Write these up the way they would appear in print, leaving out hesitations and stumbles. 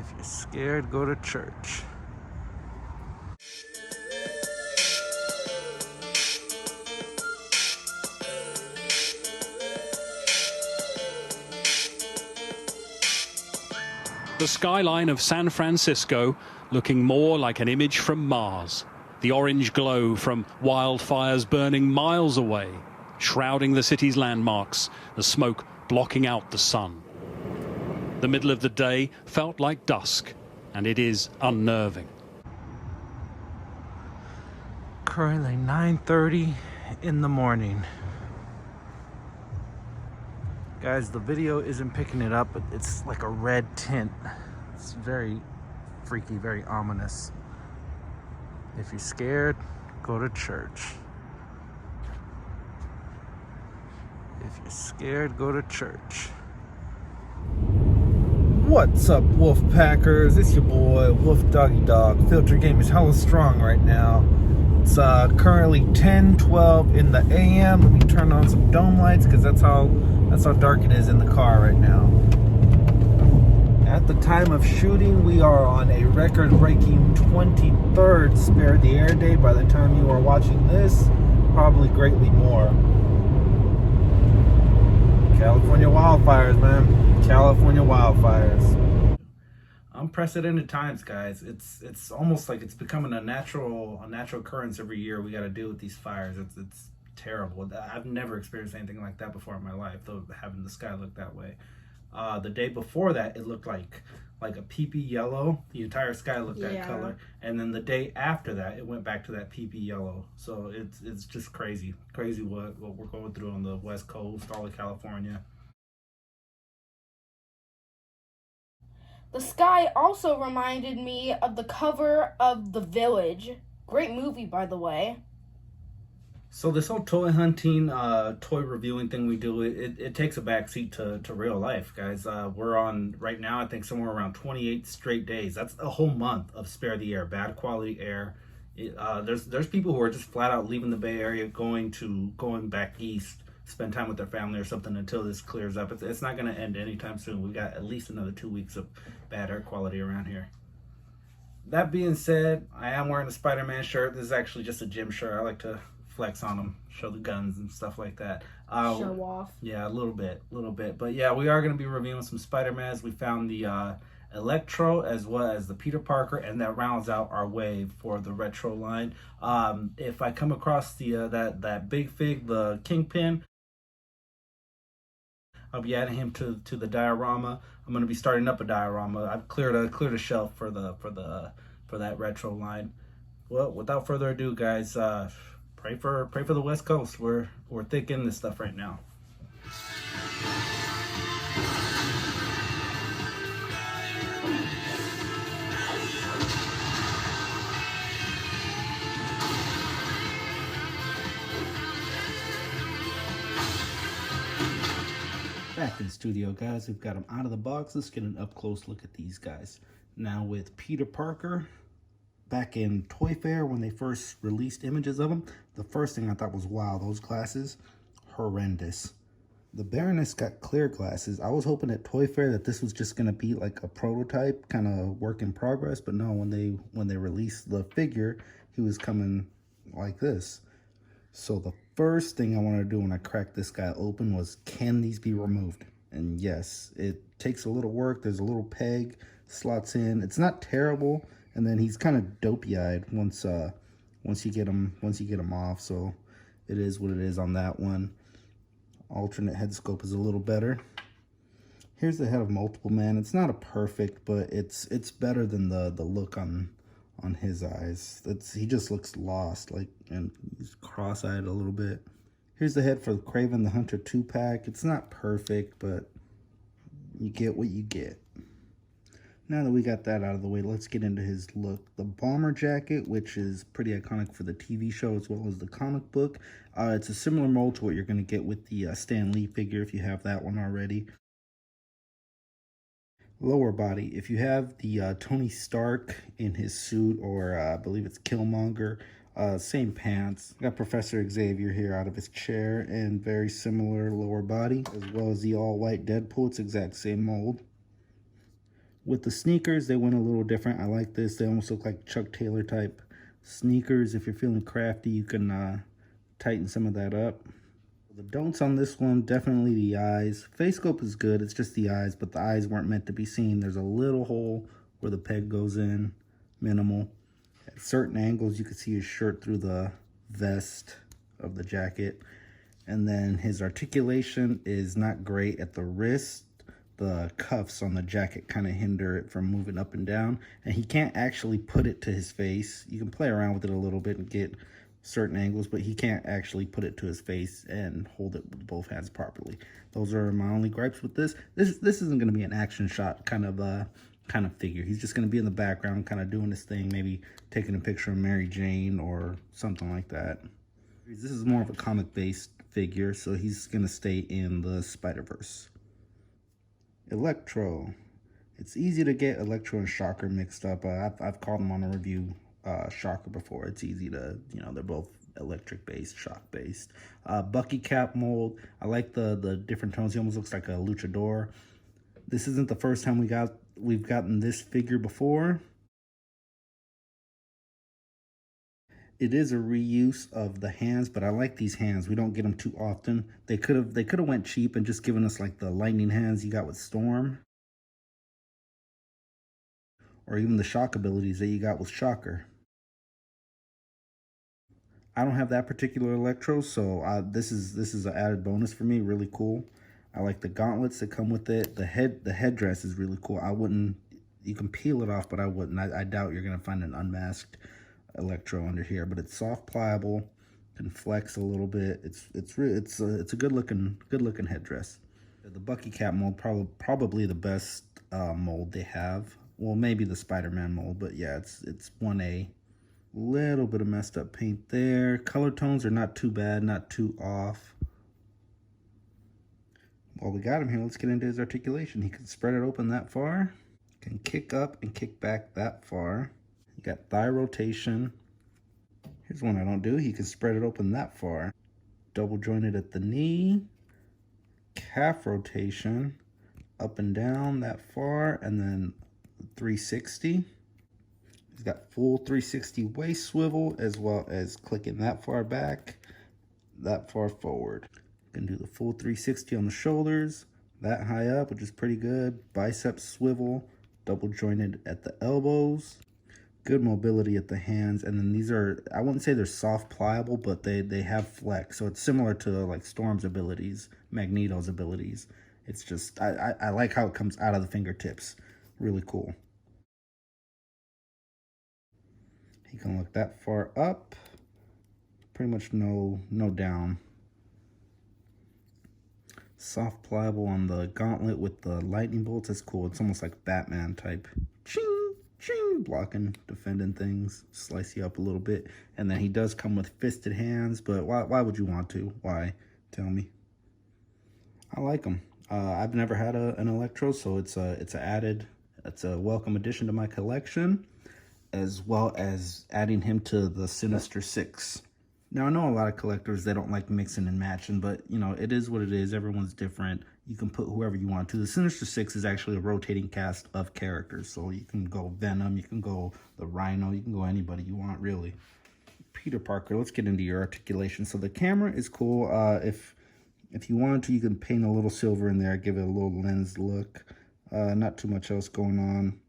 If you're scared, go to church. The skyline of San Francisco looking more like an image from Mars. The orange glow from wildfires burning miles away, shrouding the city's landmarks, the smoke blocking out the sun. The middle of the day felt like dusk, and it is unnerving. Currently 9:30 in the morning. Guys, the video isn't picking it up, but it's like a red tint. It's very freaky, very ominous. If you're scared, go to church. If you're scared, go to church. What's up, Wolf Packers? It's your boy, Wolf Doggy Dog. Filter game is hella strong right now. It's currently 10:12 in the AM. Let me turn on some dome lights because that's how dark it is in the car right now. At the time of shooting, we are on a record-breaking 23rd Spare the Air Day. By the time you are watching this, probably greatly more. California wildfires, man. California wildfires. Unprecedented times, guys. It's almost like it's becoming a natural occurrence every year. We got to deal with these fires. It's terrible. I've never experienced anything like that before in my life, though, having the sky look that way. The day before that, it looked like a pee-pee yellow. The entire sky looked that color. And then the day after that, it went back to that pee-pee yellow. So it's just crazy what we're going through on the West Coast, all of California. The sky also reminded me of the cover of The Village. Great movie, by the way. So this whole toy hunting, toy reviewing thing we do, it takes a backseat to real life, guys. We're on, right now, I think somewhere around 28 straight days. That's a whole month of Spare the Air, bad quality air. There's people who are just flat out leaving the Bay Area, going back east, spend time with their family or something until this clears up. It's not going to end anytime soon. We've got at least another 2 weeks of bad air quality around here. That being said, I am wearing a Spiderman shirt. This is actually just a gym shirt. I like to flex on them, show the guns and stuff like that. Show off. Yeah, a little bit. But yeah, we are going to be reviewing some Spider-Mans. We found the Electro as well as the Peter Parker, and that rounds out our wave for the retro line. If I come across the that Big Fig, the Kingpin, I'll be adding him to the diorama. I'm going to be starting up a diorama. I've cleared a shelf for that retro line. Well, without further ado, guys, pray for the West Coast. We're thick in this stuff right now. Back in the studio, guys. We've got them out of the box. Let's get an up-close look at these guys. Now with Peter Parker, back in Toy Fair when they first released images of him, the first thing I thought was, wow, those glasses, horrendous. The Baroness got clear glasses. I was hoping at Toy Fair that this was just going to be like a prototype, kind of work in progress, but no, when they released the figure, he was coming like this. So the first thing I wanted to do when I cracked this guy open was, can these be removed? And yes, it takes a little work. There's a little peg, slots in. It's not terrible, and then he's kind of dopey-eyed once you get him off. So it is what it is on that one. Alternate head scope is a little better. Here's the head of Multiple Man. It's not a perfect, but it's better than the look on his eyes. He just looks lost, and he's cross-eyed a little bit. Here's the head for Kraven the Hunter 2-pack. It's not perfect, but you get what you get. Now that we got that out of the way, let's get into his look. The bomber jacket, which is pretty iconic for the TV show as well as the comic book. It's a similar mold to what you're going to get with the Stan Lee figure if you have that one already. Lower body, if you have the Tony Stark in his suit, or I believe it's Killmonger, same pants. Got Professor Xavier here out of his chair, and very similar lower body, as well as the all-white Deadpool. It's exact same mold. With the sneakers, they went a little different. I like this. They almost look like Chuck Taylor type sneakers. If you're feeling crafty, you can tighten some of that up. The don'ts on this one, definitely the eyes. Face scope is good, it's just the eyes, but the eyes weren't meant to be seen. There's a little hole where the peg goes in, minimal. At certain angles, you can see his shirt through the vest of the jacket. And then his articulation is not great at the wrist. The cuffs on the jacket kind of hinder it from moving up and down. And he can't actually put it to his face. You can play around with it a little bit and get certain angles, but he can't actually put it to his face and hold it with both hands properly. Those are my only gripes with this. This isn't going to be an action shot kind of figure. He's just going to be in the background, kind of doing his thing, maybe taking a picture of Mary Jane or something like that. This is more of a comic-based figure, so he's going to stay in the Spider-Verse. Electro. It's easy to get Electro and Shocker mixed up. I've called them on a review Shocker before. It's easy to, they're both electric based, shock based. Bucky cap mold. I like the different tones. He almost looks like a luchador. This isn't the first time we've gotten this figure before. It is a reuse of the hands, but I like these hands. We don't get them too often. They could have went cheap and just given us like the lightning hands you got with Storm, or even the shock abilities that you got with Shocker. I don't have that particular Electro, so this is an added bonus for me. Really cool. I like the gauntlets that come with it. The headdress is really cool. You can peel it off, but I wouldn't. I doubt you're gonna find an unmasked Electro under here, but it's soft, pliable, can flex a little bit. It's a good looking headdress. The Bucky cap mold, probably the best mold they have. Well, maybe the Spider-Man mold, but yeah, it's 1A. Little bit of messed up paint there. Color tones are not too bad, not too off. While we got him here, let's get into his articulation. He can spread it open that far, can kick up and kick back that far. You got thigh rotation. Here's one I don't do. He can spread it open that far. Double jointed at the knee. Calf rotation. Up and down that far. And then 360. He's got full 360 waist swivel, as well as clicking that far back, that far forward. You can do the full 360 on the shoulders, that high up, which is pretty good. Biceps swivel, double jointed at the elbows. Good mobility at the hands, and then these are, I wouldn't say they're soft pliable, but they have flex, so it's similar to like Storm's abilities, Magneto's abilities. It's just, I like how it comes out of the fingertips. Really cool. He can look that far up, pretty much no down. Soft pliable on the gauntlet with the lightning bolts. That's cool. It's almost like Batman type. Ching! Ching, blocking, defending things, slice you up a little bit. And then he does come with fisted hands, but why would you want to? Why? Tell me. I like him. I've never had an Electro, so it's a welcome addition to my collection, as well as adding him to the Sinister Six. Now, I know a lot of collectors, they don't like mixing and matching, but, it is what it is. Everyone's different. You can put whoever you want to. The Sinister Six is actually a rotating cast of characters, so you can go Venom, you can go the Rhino, you can go anybody you want, really. Peter Parker, let's get into your articulation. So the camera is cool. If you wanted to, you can paint a little silver in there, give it a little lens look. Not too much else going on.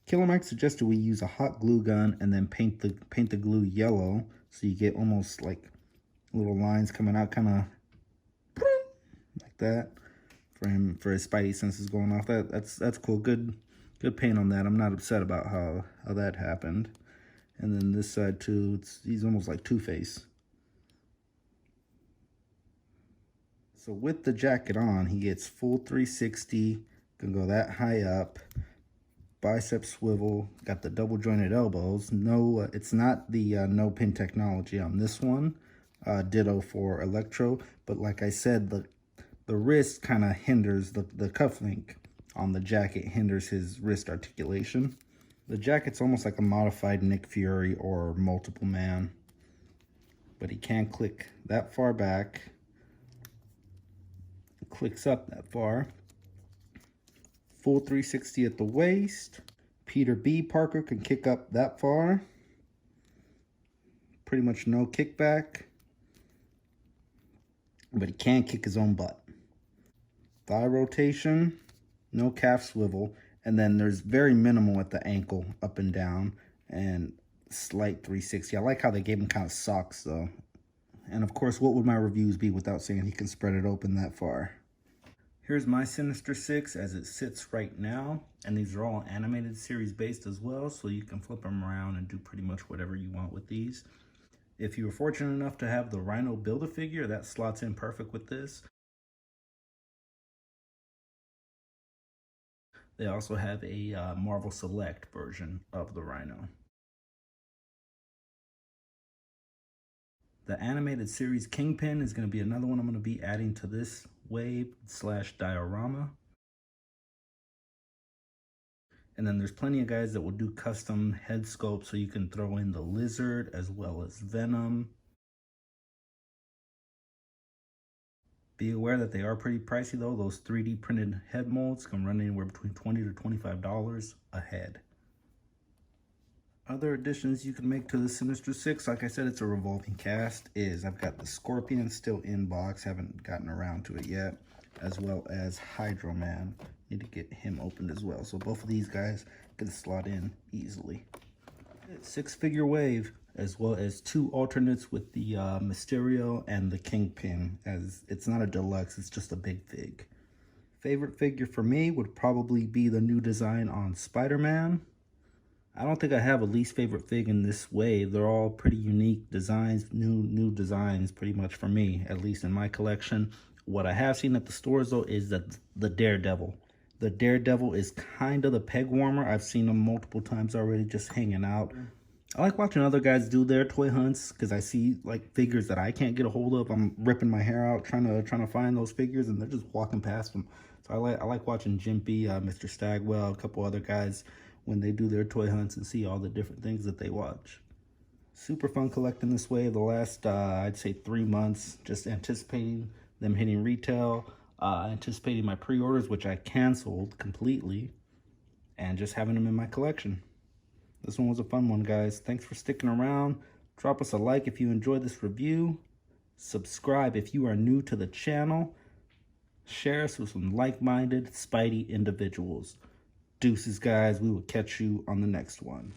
Killer Mike suggested we use a hot glue gun and then paint the glue yellow, so you get almost like little lines coming out, kind of like that, for his spidey senses going off. That's cool. Good paint on that. I'm not upset about how that happened. And then this side too, he's almost like Two-Face. So with the jacket on, he gets full 360, can go that high up. Bicep swivel, got the double jointed elbows. No, it's not the no pin technology on this one. Ditto for Electro, but like I said, the wrist kind of hinders the cuff link on the jacket, hinders his wrist articulation. The jacket's almost like a modified Nick Fury or Multiple Man, but he can't click that far back. Clicks up that far. Full 360 at the waist. Peter B. Parker can kick up that far. Pretty much no kickback. But he can kick his own butt. Thigh rotation. No calf swivel. And then there's very minimal at the ankle, up and down. And slight 360. I like how they gave him kind of socks, though. And of course, what would my reviews be without saying he can spread it open that far? Here's my Sinister Six as it sits right now. And these are all animated series based as well, so you can flip them around and do pretty much whatever you want with these. If you were fortunate enough to have the Rhino Build-A-Figure, that slots in perfect with this. They also have a Marvel Select version of the Rhino. The animated series Kingpin is going to be another one I'm going to be adding to this wave/diorama. And then there's plenty of guys that will do custom head sculpts, so you can throw in the Lizard as well as Venom. Be aware that they are pretty pricey though. Those 3D printed head molds can run anywhere between $20 to $25 a head. Other additions you can make to the Sinister Six, like I said, it's a revolving cast, is I've got the Scorpion still in box, haven't gotten around to it yet, as well as Hydro Man. Need to get him opened as well. So both of these guys can slot in easily. 6-figure wave, as well as 2 alternates with the Mysterio and the Kingpin, as it's not a deluxe, it's just a big fig. Favorite figure for me would probably be the new design on Spider-Man. I don't think I have a least favorite fig in this wave. They're all pretty unique designs, new designs pretty much for me, at least in my collection. What I have seen at the stores though is that the Daredevil. The Daredevil is kind of the peg warmer. I've seen them multiple times already just hanging out. I like watching other guys do their toy hunts because I see like figures that I can't get a hold of. I'm ripping my hair out trying to find those figures, and they're just walking past them. So I like watching Jimpy, Mr. Stagwell, a couple other guys when they do their toy hunts and see all the different things that they watch. Super fun collecting this way the last, I'd say 3 months, just anticipating them hitting retail, anticipating my pre-orders, which I canceled completely, and just having them in my collection. This one was a fun one, guys. Thanks for sticking around. Drop us a like if you enjoyed this review. Subscribe if you are new to the channel. Share us with some like-minded Spidey individuals. Deuces, guys. We will catch you on the next one.